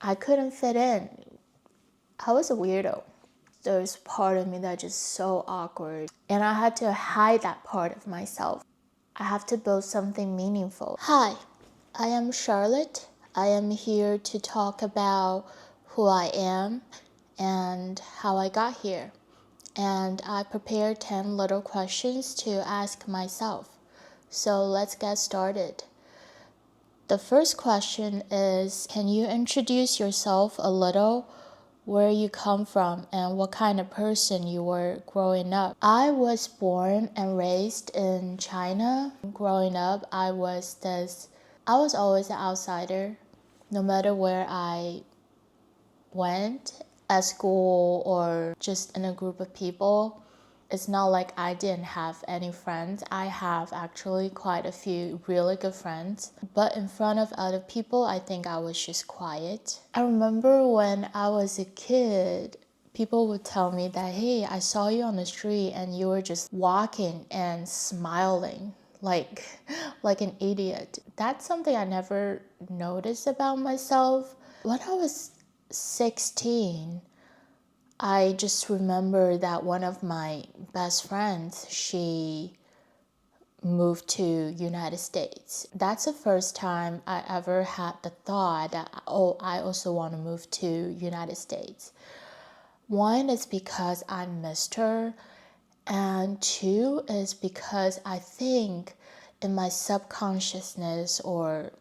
I couldn't fit in. I was a weirdo. There's part of me that's just so awkward. And I had to hide that part of myself. I have to build something meaningful. Hi, I am Charlotte. I am here to talk about who I am and how I got here. And I prepared 10 little questions to ask myself. So let's get started. The first question is, can you introduce yourself a little? Where you come from and what kind of person you were growing up. I was born and raised in China. Growing up, I was always an outsider. No matter where I went, at school or just in a group of people, it's not like I didn't have any friends. I have actually quite a few really good friends. But in front of other people, I think I was just quiet. I remember when I was a kid, people would tell me that, hey, I saw you on the street and you were just walking and smiling like an idiot. That's something I never noticed about myself. When I was 16, I just remember that one of my best friends, she moved to United States. That's the first time I ever had the thought that, oh, I also want to move to United States. One is because I missed her, and two is because I think in my subconsciousness or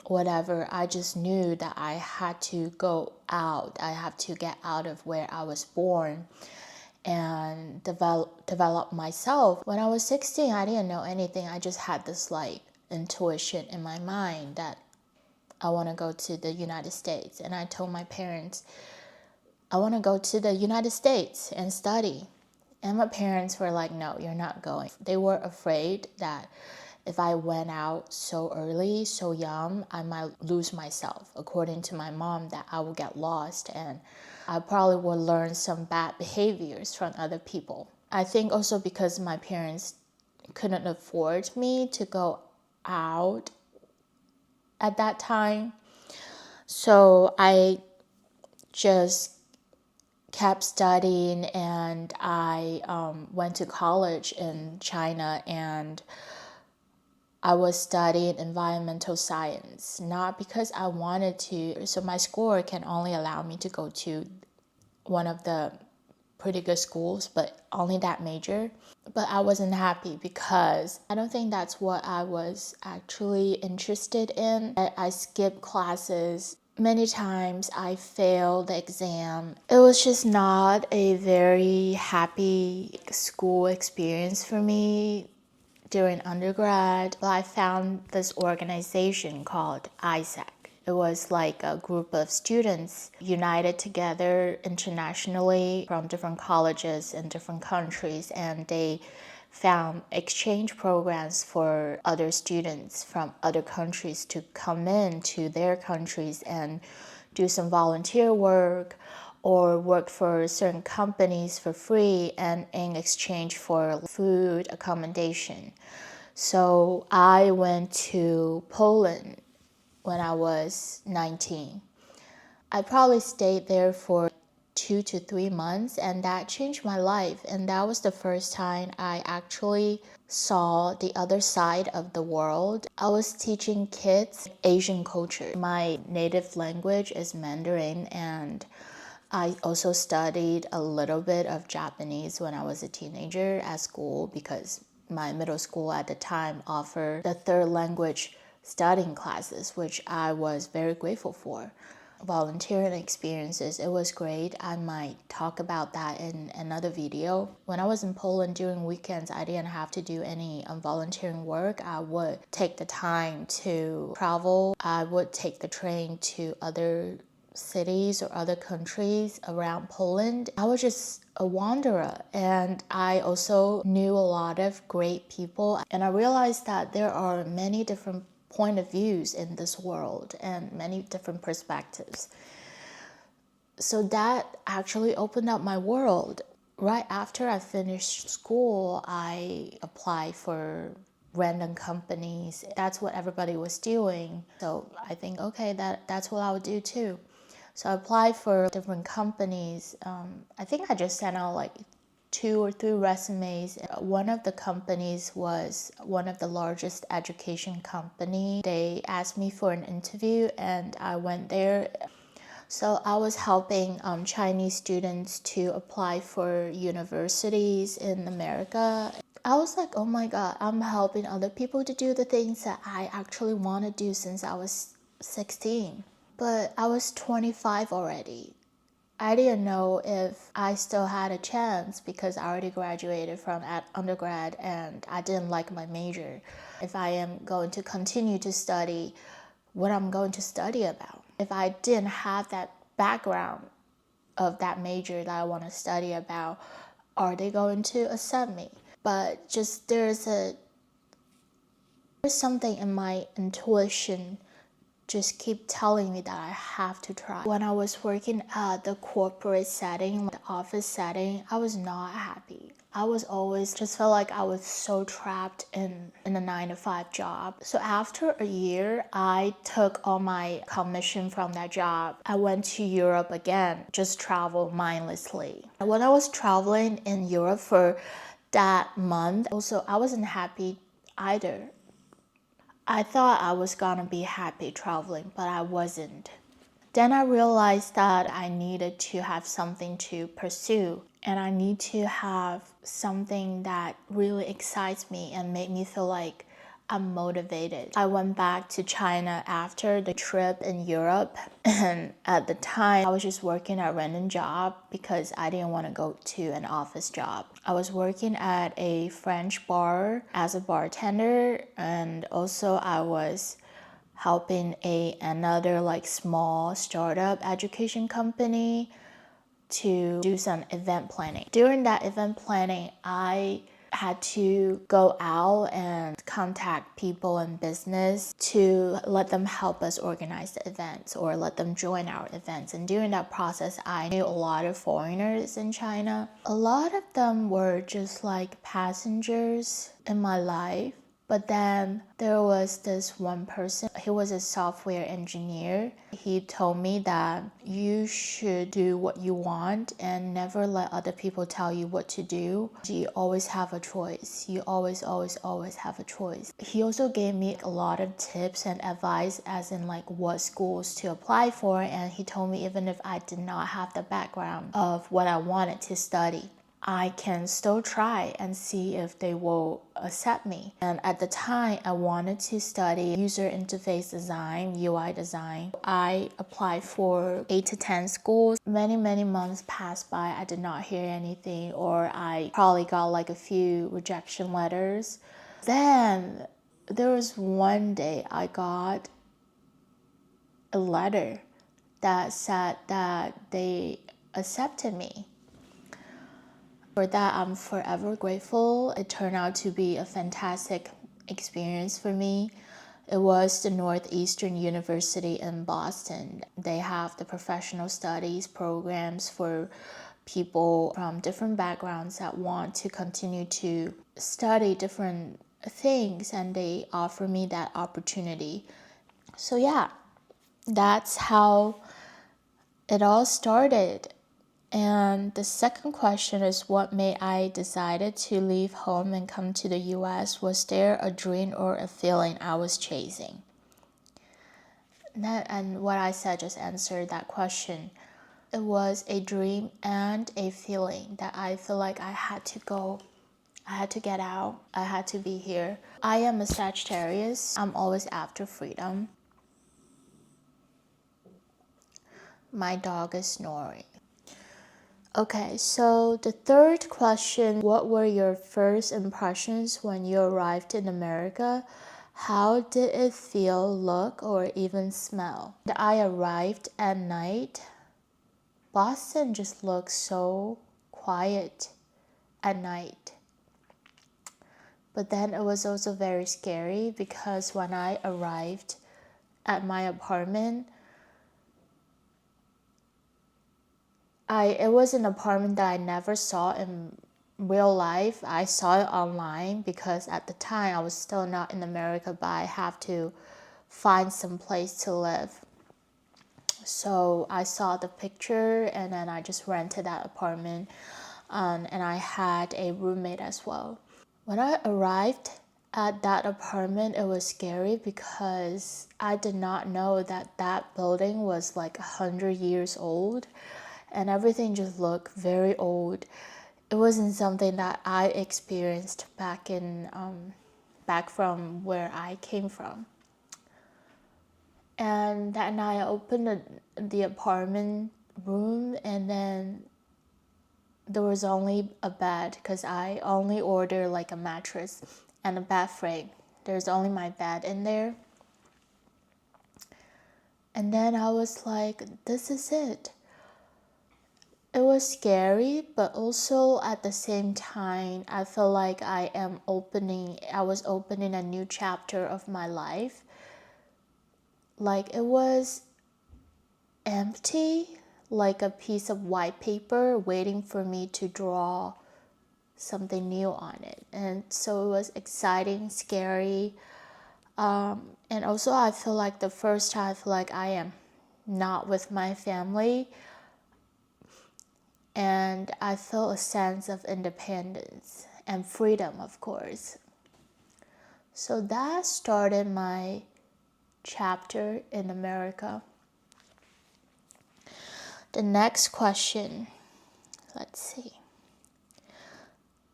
whatever, I just knew that I had to go out. I have to get out of where I was born and develop myself. When I was 16, I didn't know anything. I just had this like intuition in my mind that I want to go to the United States. And I told my parents, I want to go to the United States and study. And my parents were like, no, you're not going. They were afraid that if I went out so early, so young, I might lose myself. According to my mom, that I would get lost and I probably would learn some bad behaviors from other people. I think also because my parents couldn't afford me to go out at that time. So I just kept studying and I went to college in China and I was studying environmental science, not because I wanted to. So my score can only allow me to go to one of the pretty good schools, but only that major. But I wasn't happy because I don't think that's what I was actually interested in. I skipped classes. Many times I failed the exam. It was just not a very happy school experience for me during undergrad. I found this organization called ISAC. It was like a group of students united together internationally from different colleges in different countries, and they found exchange programs for other students from other countries to come in to their countries and do some volunteer work or work for certain companies for free and in exchange for food, accommodation. So I went to Poland when I was 19. I probably stayed there for 2 to 3 months, and that changed my life. And that was the first time I actually saw the other side of the world. I was teaching kids Asian culture. My native language is Mandarin, and I also studied a little bit of Japanese when I was a teenager at school because my middle school at the time offered the third language studying classes, which I was very grateful for. Volunteering experiences, it was great. I might talk about that in another video. When I was in Poland during weekends, I didn't have to do any volunteering work. I would take the time to travel. I would take the train to other cities or other countries around Poland. I was just a wanderer, and I also knew a lot of great people, and I realized that there are many different point of views in this world and many different perspectives. So that actually opened up my world. Right after I finished school, I applied for random companies. That's what everybody was doing. So I think, okay, that's what I would do too. So I applied for different companies. I think I just sent out like 2 or 3 resumes. One of the companies was one of the largest education company. They asked me for an interview and I went there. So I was helping Chinese students to apply for universities in America. I was like, oh my God, I'm helping other people to do the things that I actually want to do since I was 16. But I was 25 already. I didn't know if I still had a chance because I already graduated from undergrad and I didn't like my major. If I am going to continue to study what I'm going to study about. If I didn't have that background of that major that I want to study about, are they going to accept me? But just there's something in my intuition just keep telling me that I have to try. When I was working at the corporate setting, the office setting, I was not happy. I was always just felt like I was so trapped in a 9-to-5 job. So after a year, I took all my commission from that job. I went to Europe again, just travel mindlessly. When I was traveling in Europe for that month, also I wasn't happy either. I thought I was gonna be happy traveling, but I wasn't. Then I realized that I needed to have something to pursue and I need to have something that really excites me and make me feel like I'm motivated. I went back to China after the trip in Europe, and at the time I was just working at a random job because I didn't want to go to an office job. I was working at a French bar as a bartender, and also I was helping another like small startup education company to do some event planning. During that event planning, I had to go out and contact people in business to let them help us organize the events or let them join our events. And during that process, I knew a lot of foreigners in China. A lot of them were just like passengers in my life. But then there was this one person, he was a software engineer. He told me that you should do what you want and never let other people tell you what to do. You always have a choice. You always have a choice. He also gave me a lot of tips and advice as in like what schools to apply for, and he told me even if I did not have the background of what I wanted to study, I can still try and see if they will accept me. And at the time, I wanted to study user interface design, UI design. I applied for 8 to 10 schools. Many months passed by. I did not hear anything, or I probably got like a few rejection letters. Then there was one day I got a letter that said that they accepted me. For that, I'm forever grateful. It turned out to be a fantastic experience for me. It was the Northeastern University in Boston. They have the professional studies programs for people from different backgrounds that want to continue to study different things, and they offer me that opportunity. So yeah, that's how it all started. And the second question is, what made I decided to leave home and come to the US? Was there a dream or a feeling I was chasing? And what I said just answered that question. It was a dream and a feeling that I feel like I had to go. I had to get out. I had to be here. I am a Sagittarius. I'm always after freedom. My dog is snoring. Okay, so the third question, what were your first impressions when you arrived in America? How did it feel, look, or even smell? I arrived at night. Boston just looks so quiet at night. But then it was also very scary because when I arrived at my apartment, it was an apartment that I never saw in real life. I saw it online because at the time I was still not in America, but I have to find some place to live. So I saw the picture and then I just rented that apartment, and I had a roommate as well. When I arrived at that apartment, it was scary because I did not know that that building was like 100 years old and everything just looked very old. It wasn't something that I experienced back from where I came from. And that night I opened the apartment room, and then there was only a bed because I only ordered like a mattress and a bed frame. There's only my bed in there. And then I was like, this is it. It was scary, but also at the same time, I feel like I was opening a new chapter of my life. Like it was empty, like a piece of white paper waiting for me to draw something new on it. And so it was exciting, scary. And also I feel like the first time I feel like I am not with my family. And I felt a sense of independence and freedom, of course. So that started my chapter in America. The next question, let's see.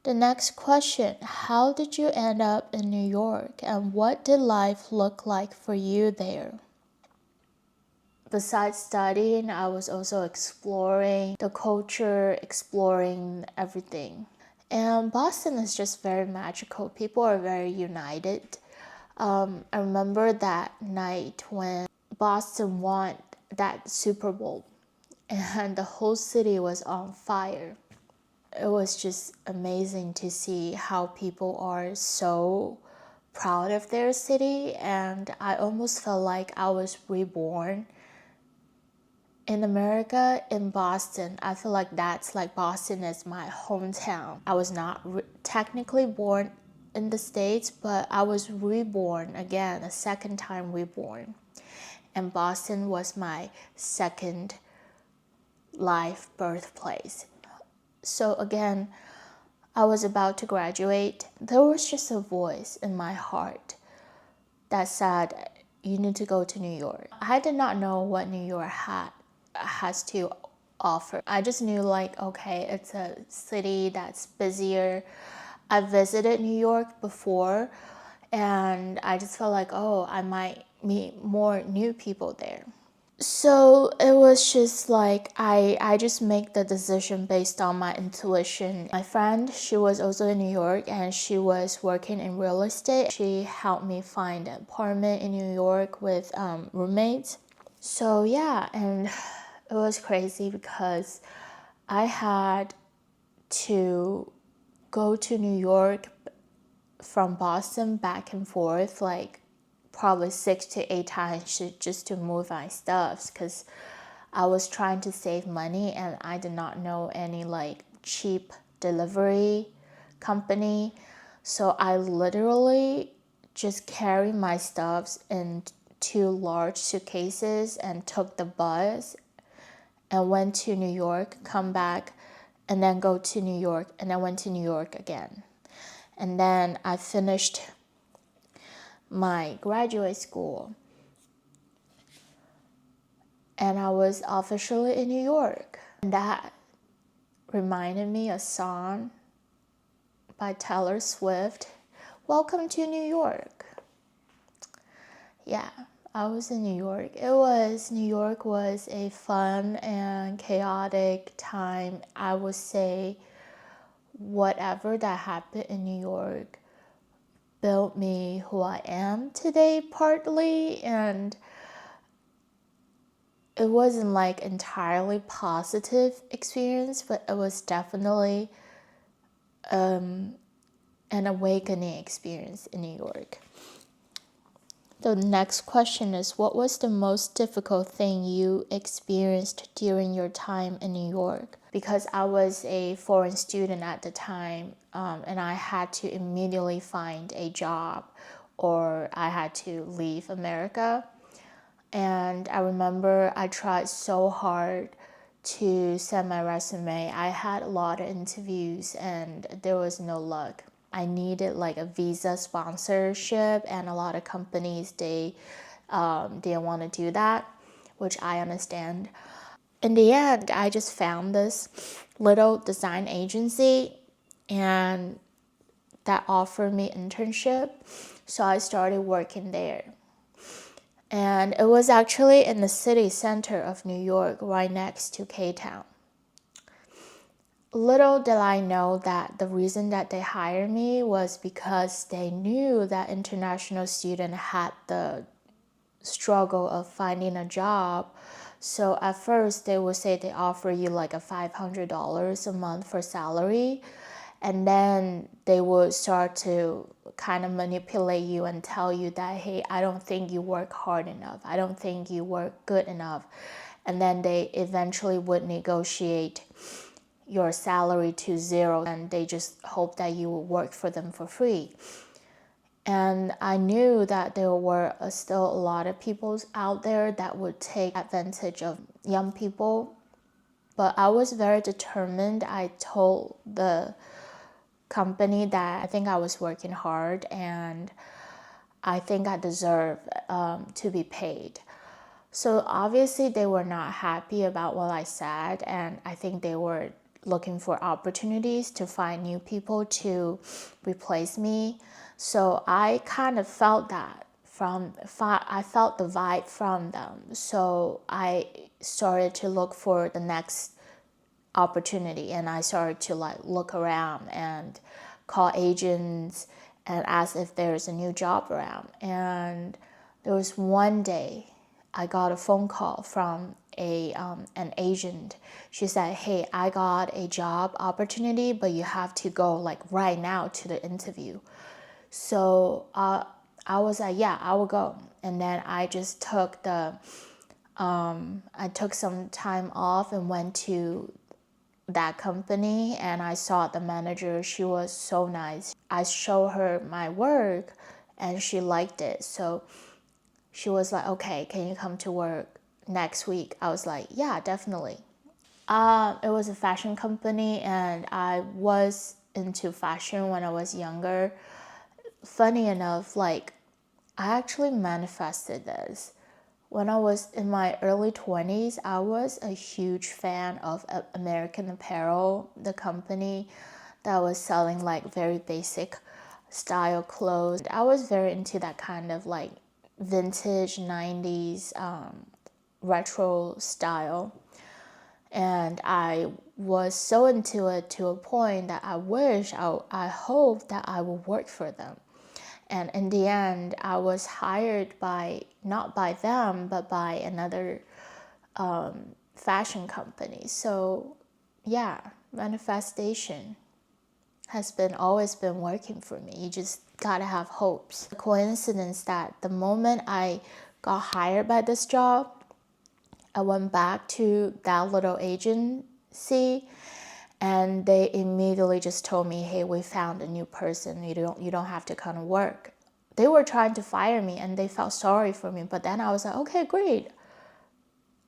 The next question, how did you end up in New York and what did life look like for you there? Besides studying, I was also exploring the culture, exploring everything. And Boston is just very magical. People are very united. I remember that night when Boston won that Super Bowl and the whole city was on fire. It was just amazing to see how people are so proud of their city, and I almost felt like I was reborn in America, in Boston. I feel like that's like Boston is my hometown. I was not technically born in the States, but I was reborn again, a second time reborn. And Boston was my second life birthplace. So again, I was about to graduate. There was just a voice in my heart that said, you need to go to New York. I did not know what New York has to offer. I just knew like, okay, it's a city that's busier. I visited New York before and I just felt like, oh, I might meet more new people there. So it was just like I just make the decision based on my intuition. My friend, she was also in New York and she was working in real estate. She helped me find an apartment in New York with roommates. So yeah, and it was crazy because I had to go to New York from Boston back and forth like probably 6 to 8 times just to move my stuffs because I was trying to save money and I did not know any like cheap delivery company. So I literally just carried my stuffs in 2 large suitcases and took the bus and went to New York, come back, and then go to New York, and then went to New York again. And then I finished my graduate school and I was officially in New York. And that reminded me a song by Taylor Swift, Welcome to New York. Yeah, I was in New York. New York was a fun and chaotic time. I would say whatever that happened in New York built me who I am today partly, and it wasn't like entirely positive experience, but it was definitely an awakening experience in New York. The next question is, what was the most difficult thing you experienced during your time in New York? Because I was a foreign student at the time, and I had to immediately find a job or I had to leave America. And I remember I tried so hard to send my resume. I had a lot of interviews and there was no luck. I needed like a visa sponsorship, and a lot of companies they didn't want to do that, which I understand. In the end, I just found this little design agency and that offered me internship. So I started working there. And it was actually in the city center of New York, right next to K-Town. Little did I know that the reason that they hired me was because they knew that international students had the struggle of finding a job. So at first they would say they offer you like a $500 a month for salary, and then they would start to kind of manipulate you and tell you that, hey, I don't think you work hard enough, I don't think you work good enough. And then they eventually would negotiate your salary to zero, and they just hope that you will work for them for free. And I knew that there were still a lot of people out there that would take advantage of young people. But I was very determined. I told the company that I think I was working hard and I think I deserve to be paid. So obviously they were not happy about what I said, and I think they were looking for opportunities to find new people to replace me. So I kind of felt that I felt the vibe from them. So I started to look for the next opportunity, and I started to like look around and call agents and ask if there's a new job around. And there was one day I got a phone call from an agent. She said, hey, I got a job opportunity, but you have to go like right now to the interview. So I was like, yeah, I will go. And then I just took I took some time off and went to that company, and I saw the manager. She was so nice. I showed her my work and she liked it. So she was like, okay, can you come to work next week? I was like, yeah, definitely. It was a fashion company, and I was into fashion when I was younger. Funny enough, like I actually manifested this. When I was in my early 20s, I was a huge fan of American Apparel, the company that was selling like very basic style clothes. I was very into that kind of like vintage 90s retro style. And I was so into it to a point that I hoped that I would work for them. And in the end, I was hired by, not by them, but by another fashion company. So yeah, manifestation has always been working for me. You just gotta have hopes. The coincidence that the moment I got hired by this job, I went back to that little agency, and they immediately just told me, hey, we found a new person. You don't have to come to work. They were trying to fire me and they felt sorry for me. But then I was like, okay, great.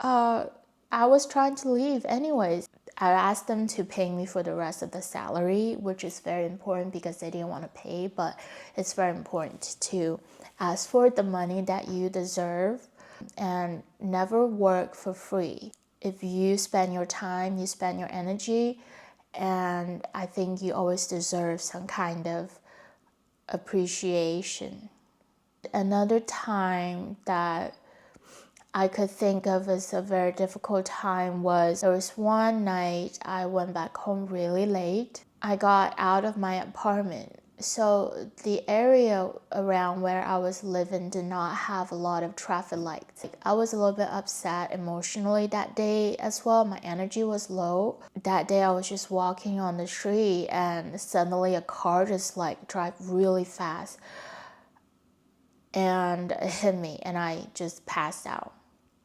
I was trying to leave anyways. I asked them to pay me for the rest of the salary, which is very important because they didn't want to pay. But it's very important to ask for the money that you deserve and never work for free. If you spend your time, you spend your energy, and I think you always deserve some kind of appreciation. Another time that I could think of as a very difficult time was there was one night I went back home really late. I got out of my apartment. So the area around where I was living did not have a lot of traffic lights. I was a little bit upset emotionally that day as well. My energy was low. That day I was just walking on the street and suddenly a car just like drive really fast and it hit me and I just passed out.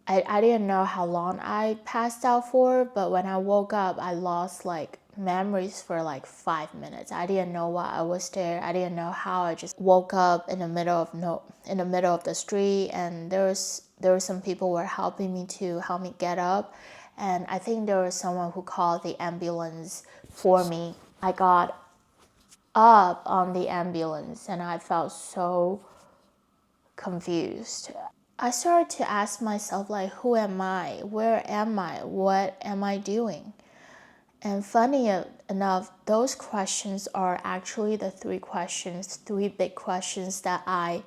I didn't know how long I passed out for, but when I woke up, I lost like memories for like 5 minutes. I didn't know why I was there. I didn't know how. I just woke up in the middle of the street, and there was There were some people who were helping me to help me get up. And I think there was someone who called the ambulance for me. I got up on the ambulance and I felt so confused. I started to ask myself, like, who am I? Where am I? What am I doing? And funny enough, those questions are actually the three big questions that I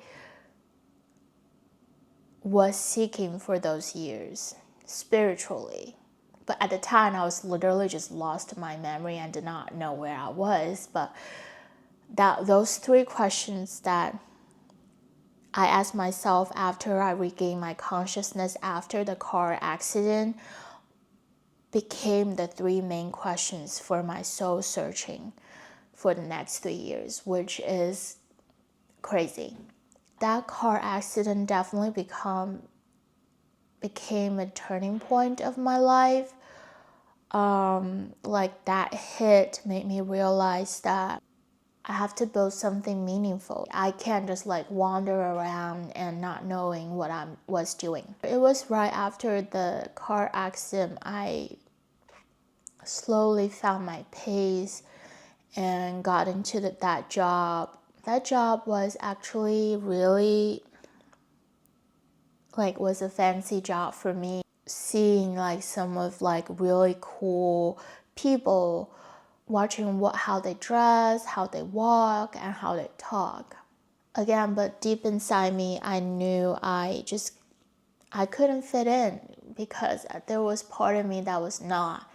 was seeking for those years spiritually. But at the time, I was literally just lost my memory and did not know where I was. But those three questions that I asked myself after I regained my consciousness after the car accident became the three main questions for my soul searching for the next 3 years, which is crazy. That car accident definitely became a turning point of my life. Like that hit made me realize that I have to build something meaningful. I can't just like wander around and not knowing what I was doing. It was right after the car accident I slowly found my pace and got into that job. That job was actually really was a fancy job for me. Seeing like some of like really cool people, watching how they dress, how they walk, and how they talk. Again, but deep inside me, I knew I couldn't fit in because there was part of me that was not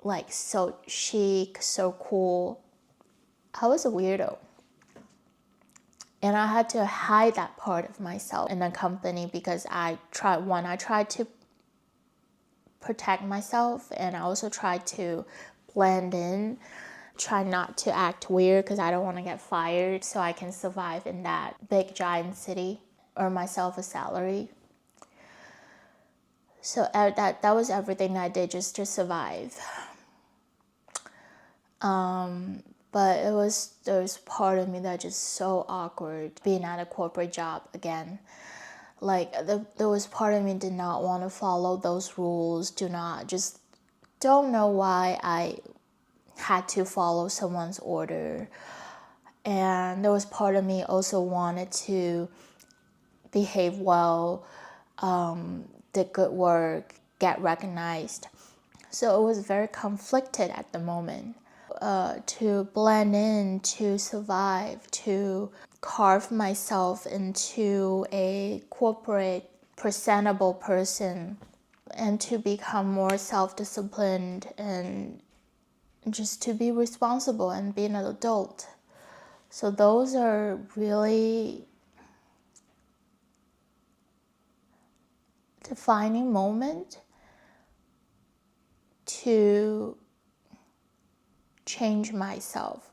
like so chic, so cool. I was a weirdo. And I had to hide that part of myself in the company because I tried to protect myself, and I also tried to blend in, try not to act weird because I don't want to get fired so I can survive in that big giant city, earn myself a salary. So that was everything I did just to survive. But there was part of me that just so awkward being at a corporate job again. Like there was part of me did not want to follow those rules. Don't know why I had to follow someone's order. And there was part of me also wanted to behave well, did good work, get recognized. So it was very conflicted at the moment. To blend in, to survive, to carve myself into a corporate, presentable person, and to become more self-disciplined and just to be responsible and be an adult. So those are really defining moment to change myself.